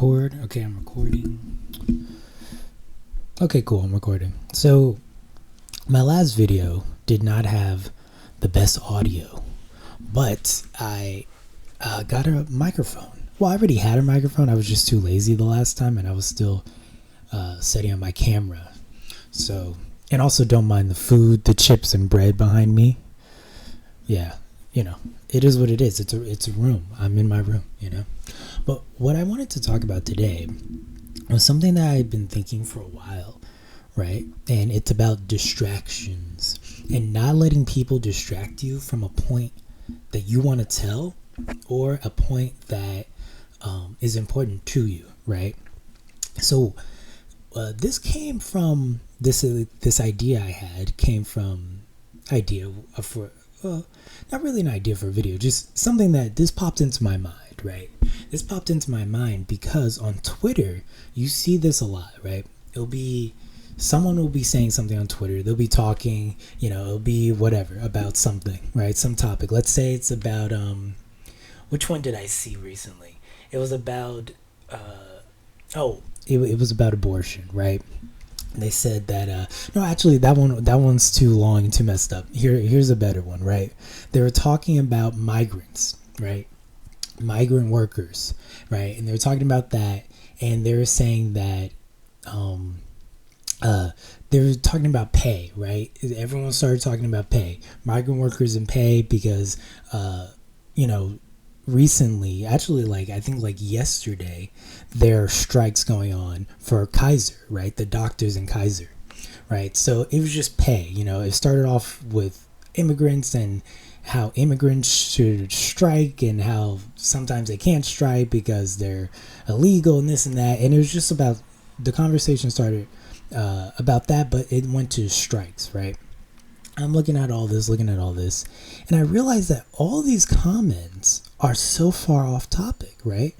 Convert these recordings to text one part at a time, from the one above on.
record? Okay, I'm recording. Okay, cool, I'm recording. So, my last video did not have the best audio, but I got a microphone. Well, I already had a microphone. I was just too lazy the last time, and I was still setting up my camera. So, and also don't mind the food, the chips and bread behind me. Yeah, it is what it is. It's a room. I'm in my room, But what I wanted to talk about today was something that I've been thinking for a while, right? And it's about distractions and not letting people distract you from a point that you want to tell or a point that is important to you, right? So this came from this idea I had came from not really an idea for a video, just something that this popped into my mind, right? This popped into my mind because on Twitter, you see this a lot, right? Someone will be saying something on Twitter. They'll be talking, it'll be whatever about something, right? Some topic. Let's say it's about, which one did I see recently? It was about, it was about abortion, right? They said that no, actually that one's too long and too messed up. Here's a better one, right? They were talking about migrants, right? Migrant workers, right? And they were talking about that, and they were saying that they were talking about pay, right? Everyone started talking about pay, migrant workers and pay, because recently, actually, I think yesterday, there are strikes going on for Kaiser, right? The doctors in Kaiser, right? So it was just pay. It started off with immigrants and how immigrants should strike and how sometimes they can't strike because they're illegal and this and that. And it was just about, the conversation started about that, but it went to strikes, right? I'm looking at all this, and I realized that all these comments are so far off topic, right?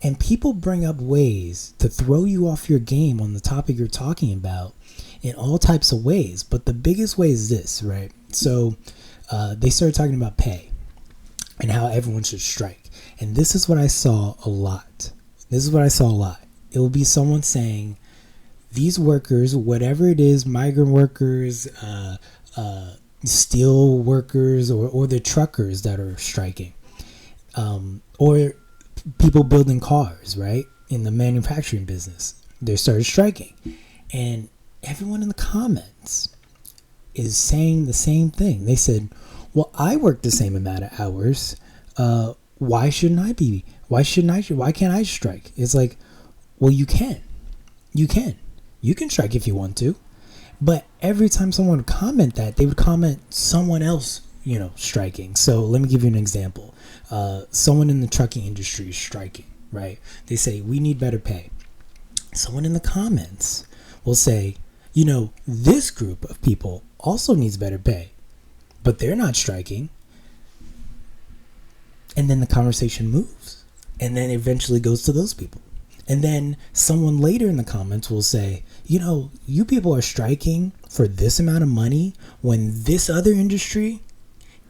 And people bring up ways to throw you off your game on the topic you're talking about in all types of ways. But the biggest way is this, right? So they started talking about pay and how everyone should strike. And this is what I saw a lot. It will be someone saying, these workers, whatever it is, migrant workers, steel workers, or the truckers that are striking, or people building cars, right, in the manufacturing business, they started striking, and everyone in the comments is saying the same thing. They said, well, I work the same amount of hours, why can't I strike? It's like, well, you can strike if you want to. But every time someone would comment that, they would comment someone else, striking. So let me give you an example. Someone in the trucking industry is striking, right? They say, we need better pay. Someone in the comments will say, this group of people also needs better pay, but they're not striking. And then the conversation moves, and then eventually goes to those people. And then someone later in the comments will say, you people are striking for this amount of money when this other industry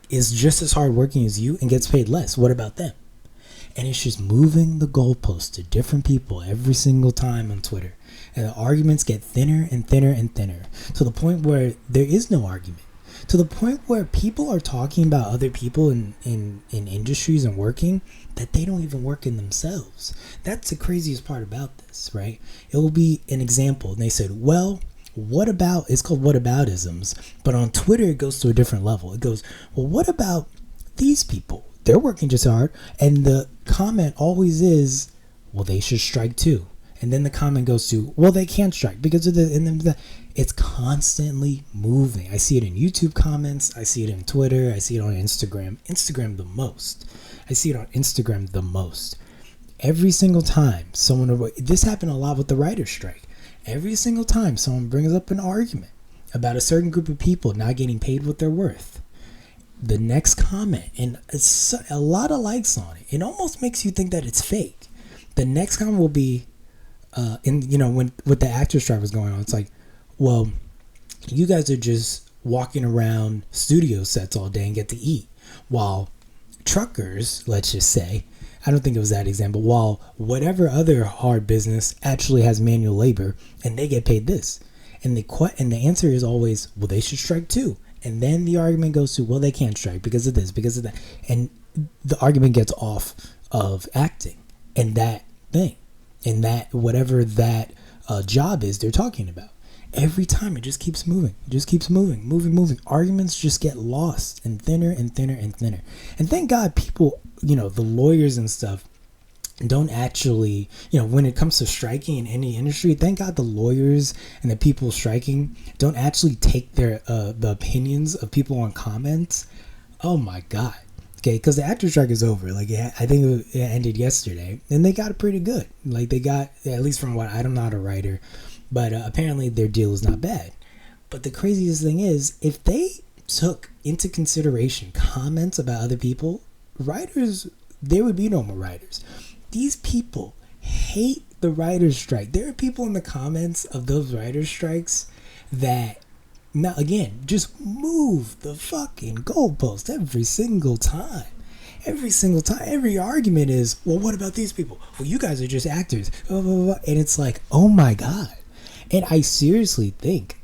is just as hard working as you and gets paid less. What about them? And it's just moving the goalpost to different people every single time on Twitter. And the arguments get thinner and thinner and thinner, to the point where there is no argument. To the point where people are talking about other people in industries and working that they don't even work in themselves. That's the craziest part about this, right? It will be an example. And they said, well, what about, it's called whataboutisms, but on Twitter it goes to a different level. It goes, well, what about these people? They're working just hard. And the comment always is, well, they should strike too. And then the comment goes to, well, they can't strike because of it's constantly moving. I see it in YouTube comments. I see it in Twitter. I see it on Instagram. Instagram the most. I see it on Instagram the most. Every single time this happened a lot with the writer's strike. Every single time someone brings up an argument about a certain group of people not getting paid what they're worth, the next comment, and it's a lot of likes on it, it almost makes you think that it's fake. The next comment will be, when with the actor strike was going on, it's like, well, you guys are just walking around studio sets all day and get to eat, while truckers, let's just say, I don't think it was that example. While whatever other hard business actually has manual labor and they get paid this. And the answer is always, well, they should strike too. And then the argument goes to, well, they can't strike because of this, because of that. And the argument gets off of acting and that thing and that whatever that job is they're talking about. Every time it just keeps moving. It just keeps moving. Arguments just get lost and thinner and thinner and thinner. And thank God people, the lawyers and stuff don't actually, when it comes to striking in any industry, thank God the lawyers and the people striking don't actually take their the opinions of people on comments. Oh my God. Okay, because the actor strike is over. Like, I think it ended yesterday, and they got it pretty good. Like, they got, at least from what, I'm not a writer, but apparently their deal is not bad. But the craziest thing is, if they took into consideration comments about other people, writers, there would be no more writers. These people hate the writer's strike. There are people in the comments of those writer's strikes that, now again, just move the fucking goalpost every single time. Every argument is, well, what about these people? Well, you guys are just actors. And it's like, oh my God. And I seriously think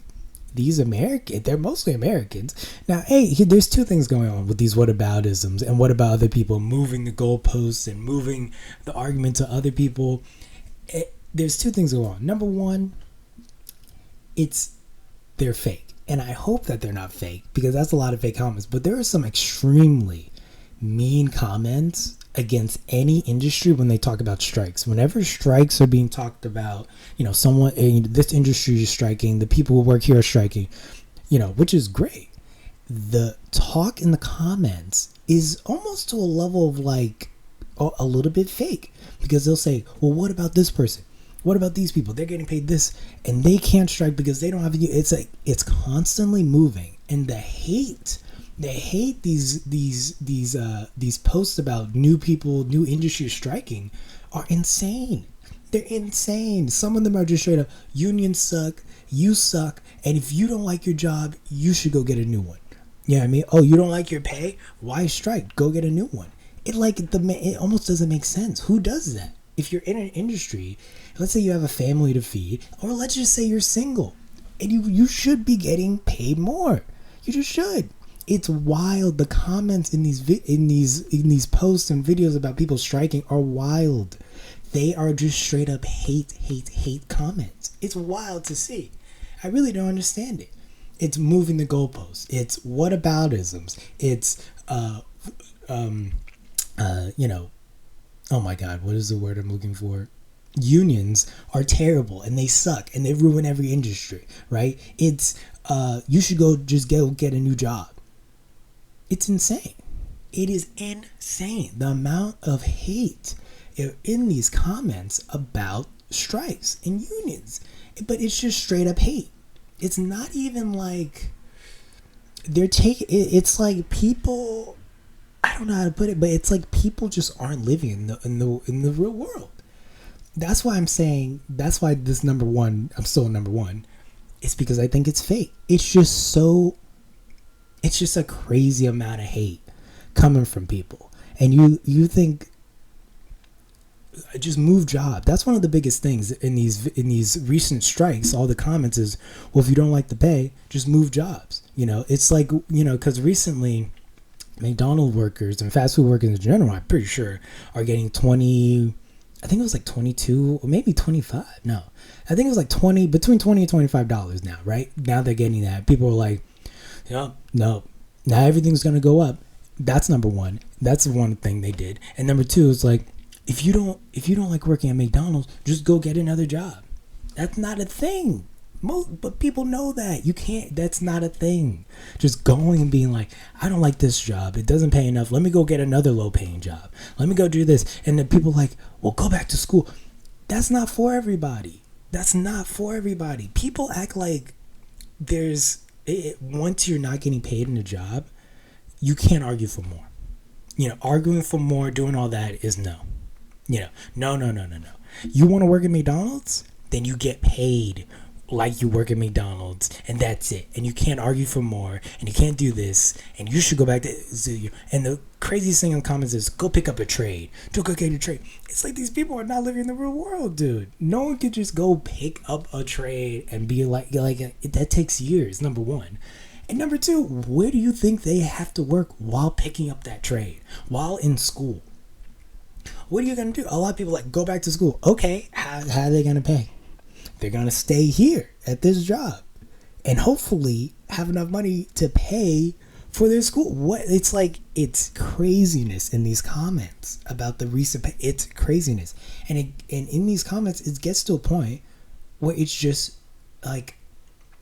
these Americans, they're mostly Americans. Now, hey, there's two things going on with these whataboutisms and what about other people moving the goalposts and moving the argument to other people. There's two things going on. Number one, they're fake. And I hope that they're not fake because that's a lot of fake comments. But there are some extremely mean comments against any industry when they talk about strikes. Whenever strikes are being talked about, someone, this industry is striking, the people who work here are striking, which is great. The talk in the comments is almost to a level of like a little bit fake because they'll say, well, what about this person? What about these people? They're getting paid this and they can't strike because they don't have it's like it's constantly moving. And they hate these posts about new people, new industries striking are insane. They're insane. Some of them are just straight up, unions suck, you suck, and if you don't like your job, you should go get a new one. You know what I mean? Oh, you don't like your pay? Why strike? Go get a new one. It almost doesn't make sense. Who does that? If you're in an industry, let's say you have a family to feed, or let's just say you're single, and you should be getting paid more. You just should. It's wild. The comments in these posts and videos about people striking are wild. They are just straight up hate comments. It's wild to see. I really don't understand it. It's moving the goalposts. It's whataboutisms. It's oh my God, what is the word I'm looking for? Unions are terrible and they suck and they ruin every industry, right? It's you should just get a new job. It's insane. It is insane the amount of hate in these comments about strikes and unions. But it's just straight up hate. It's not even like they're taking it's like people, I don't know how to put it, but it's like people just aren't living in the real world. That's why I'm saying, that's why this number one, I'm still number one. It's because I think it's fake. It's just a crazy amount of hate coming from people. And you think, just move job. That's one of the biggest things in these recent strikes. All the comments is, well, if you don't like the pay, just move jobs. It's like, because recently McDonald's workers and fast food workers in general, I'm pretty sure, are getting 20, I think it was like 22 or maybe 25. No, I think it was like between $20 and $25 now, right? Now they're getting that. People are like, no, now everything's going to go up. That's number one. That's one thing they did. And number two is like, if you don't like working at McDonald's, just go get another job. That's not a thing. But people know that. You can't, that's not a thing. Just going and being like, I don't like this job. It doesn't pay enough. Let me go get another low paying job. Let me go do this. And then people like, well, go back to school. That's not for everybody. That's not for everybody. People act like once you're not getting paid in a job, you can't argue for more. Arguing for more, doing all that is no. No. You want to work at McDonald's? Then you get paid like you work at McDonald's and that's it, and you can't argue for more, and you can't do this, and you should go back to and the craziest thing in the comments is go pick up a trade, go get a trade. It's like these people are not living in the real world, dude. No one could just go pick up a trade and be like that takes years, number one. And number two, where do you think they have to work while picking up that trade, while in school? What are you going to do? A lot of people like, go back to school. Okay, how are they going to pay? They're going to stay here at this job and hopefully have enough money to pay for their school. What? It's like, it's craziness in these comments about the recent pay. It's craziness. And in these comments, it gets to a point where it's just like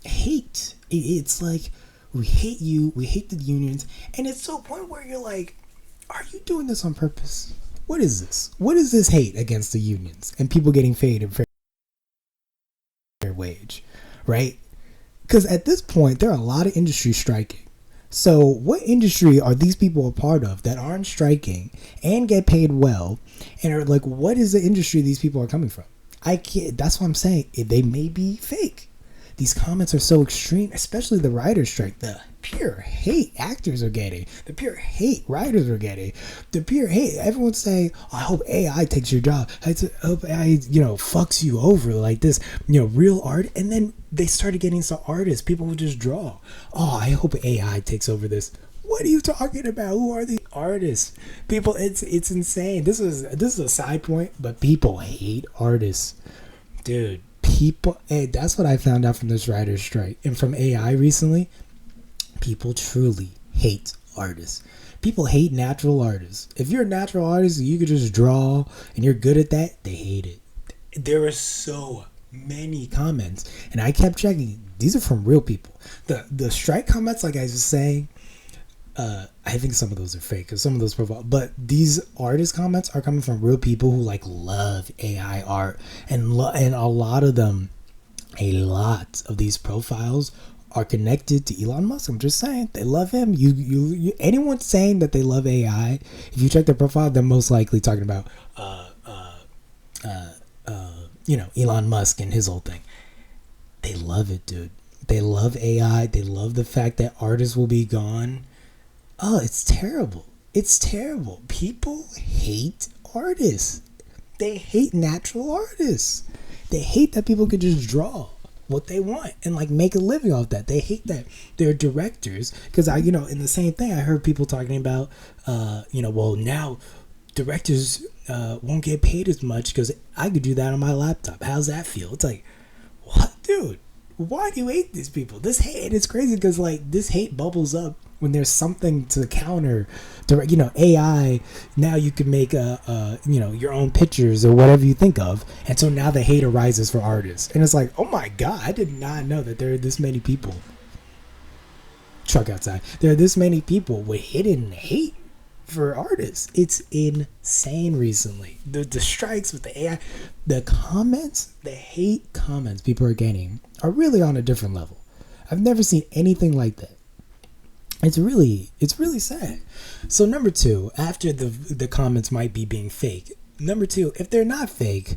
hate. It's like, we hate you. We hate the unions. And it's to a point where you're like, are you doing this on purpose? What is this? What is this hate against the unions and people getting paid a fair wage, right? Because at this point, there are a lot of industries striking. So what industry are these people a part of that aren't striking and get paid well? And are like, what is the industry these people are coming from? I can't. That's what I'm saying. They may be fake. These comments are so extreme, especially the writer's strike. The pure hate actors are getting, the pure hate writers are getting, the pure hate. Everyone's saying, oh, I hope AI takes your job. I hope AI, fucks you over like this, real art. And then they started getting some artists. People would just draw. Oh, I hope AI takes over this. What are you talking about? Who are these artists? People, it's insane. This is a side point, but people hate artists, dude. That's what I found out from this writer's strike and from AI recently. People truly hate artists. People hate natural artists. If you're a natural artist and you could just draw and you're good at that, they hate it. There are so many comments, and I kept checking. These are from real people. The strike comments, like I was saying, I think some of those are fake because some of those profile, but these artist comments are coming from real people who like love AI art, and a lot of these profiles are connected to Elon Musk. I'm just saying, they love him. You anyone saying that they love AI, if you check their profile, they're most likely talking about Elon Musk and his whole thing. They love it, dude. They love AI. They love the fact that artists will be gone. Oh, it's terrible. It's terrible. People hate artists. They hate natural artists. They hate that people could just draw what they want and like make a living off that. They hate that they're directors because in the same thing, I heard people talking about, well, now directors won't get paid as much because I could do that on my laptop. How's that feel? It's like, what, dude? Why do you hate these people? This hate, it's crazy because like this hate bubbles up when there's something to counter. AI, now you can make your own pictures or whatever you think of, and so now the hate arises for artists, and it's like, oh my god, I did not know that there are this many people. Truck outside. There are this many people with hidden hate for artists. It's insane recently. The strikes with the AI, the comments, the hate comments people are getting are really on a different level. I've never seen anything like that. It's really sad. So number two, after the comments might be being fake, number two, if they're not fake,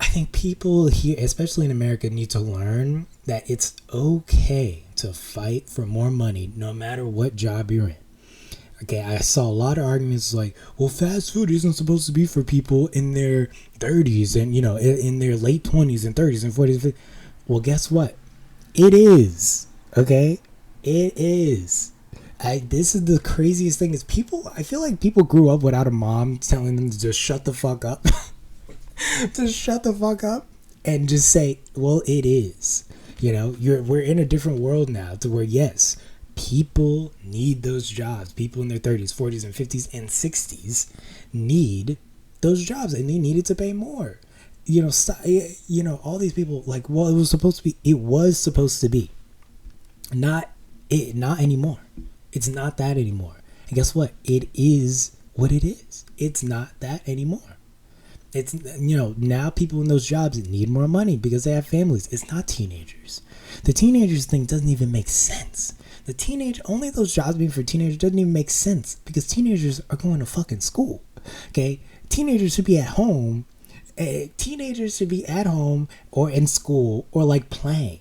I think people here, especially in America, need to learn that it's okay to fight for more money no matter what job you're in. Okay, I saw a lot of arguments like, well, fast food isn't supposed to be for people in their 30s and, in their late 20s and 30s and 40s. Well, guess what? It is. Okay? It is. This is the craziest thing is I feel like people grew up without a mom telling them to just shut the fuck up. Just shut the fuck up and just say, well, it is. We're in a different world now to where, yes, people need those jobs. People in their 30s, 40s, and 50s, and 60s need those jobs, and they needed to pay more. All these people, like, well, it was supposed to be. It was supposed to be. Not anymore. It's not that anymore. And guess what? It is what it is. It's not that anymore. It's, now people in those jobs need more money because they have families. It's not teenagers. The teenagers thing doesn't even make sense. Only those jobs being for teenagers doesn't even make sense because teenagers are going to fucking school. Okay? Teenagers should be at home, Teenagers should be at home or in school or like playing.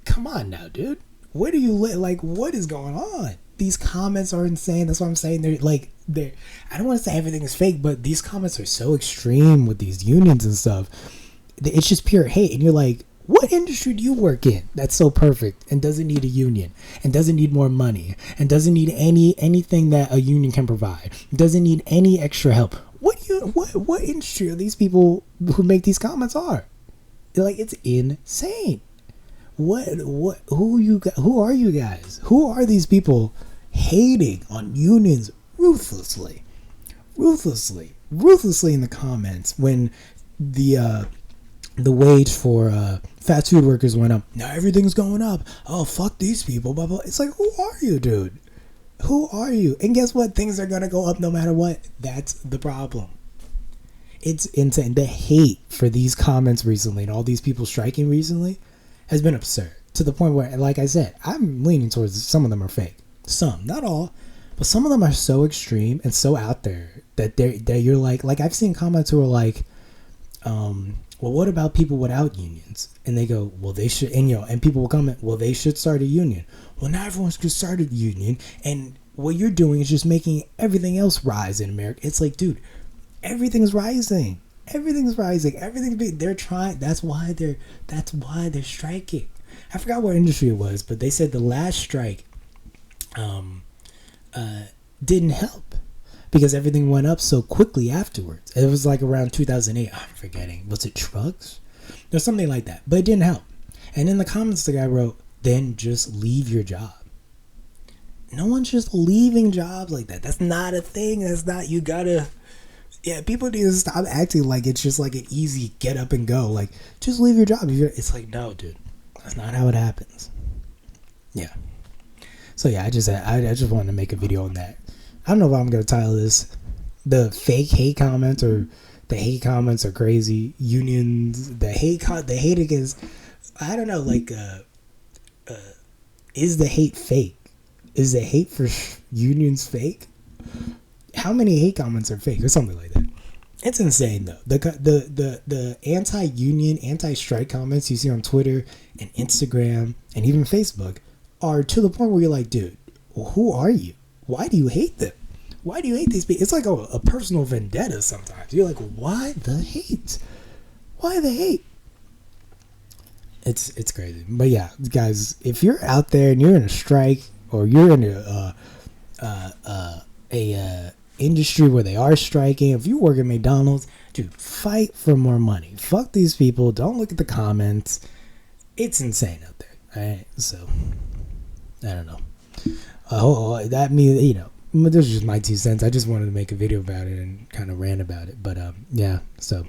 Come on now, dude. Where do you live? Like, what is going on? These comments are insane. That's what I'm saying. They're. I don't want to say everything is fake, but these comments are so extreme with these unions and stuff. It's just pure hate, and you're like, what industry do you work in that's so perfect and doesn't need a union and doesn't need more money and doesn't need anything that a union can provide? Doesn't need any extra help. What industry are these people who make these comments are? They're like, it's insane. Who are you guys? Who are these people hating on unions ruthlessly in the comments when the wage for fast food workers went up? Now everything's going up. Oh, fuck these people, blah blah. It's like, who are you, dude? Who are you? And guess what? Things are gonna go up no matter what. That's the problem. It's insane. The hate for these comments recently and all these people striking recently has been absurd, to the point where, like I said, I'm leaning towards some of them are fake. Some, not all, but some of them are so extreme and so out there that you're like I've seen comments who are like, well, what about people without unions? And they go, well, they should, and people will comment, well, they should start a union. Well, not everyone's gonna start a union, and what you're doing is just making everything else rise in America. It's like, dude, everything's rising. They're trying. That's why they're striking. I forgot what industry it was, but they said the last strike didn't help because everything went up so quickly afterwards. It was like around 2008. I'm forgetting. Was it trucks? There's something like that, but it didn't help. And in the comments, the guy wrote, "Then just leave your job." No one's just leaving jobs like that. That's not a thing. That's not, you gotta. Yeah, people need to stop acting like it's just like an easy get up and go. Like, just leave your job. It's like, no, dude, that's not how it happens. Yeah. So yeah, I just wanted to make a video on that. I don't know if I'm gonna title this the fake hate comments or the hate comments are crazy. Unions, the hate against. I don't know. Like, is the hate fake? Is the hate for unions fake? How many hate comments are fake or something like that? It's insane though. The anti-union, anti-strike comments you see on Twitter and Instagram and even Facebook are to the point where you're like, dude, who are you? Why do you hate them? Why do you hate these people? It's like a personal vendetta sometimes. You're like, why the hate? Why the hate? It's crazy. But yeah, guys, if you're out there and you're in a strike or you're in a industry where they are striking, if you work at McDonald's, dude, fight for more money. Fuck these people. Don't look at the comments. It's insane out there. Alright, so I don't know. That means, this is just my 2 cents. I just wanted to make a video about it and kind of rant about it. But yeah, so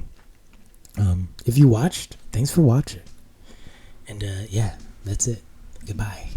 if you watched, thanks for watching. And yeah, that's it. Goodbye.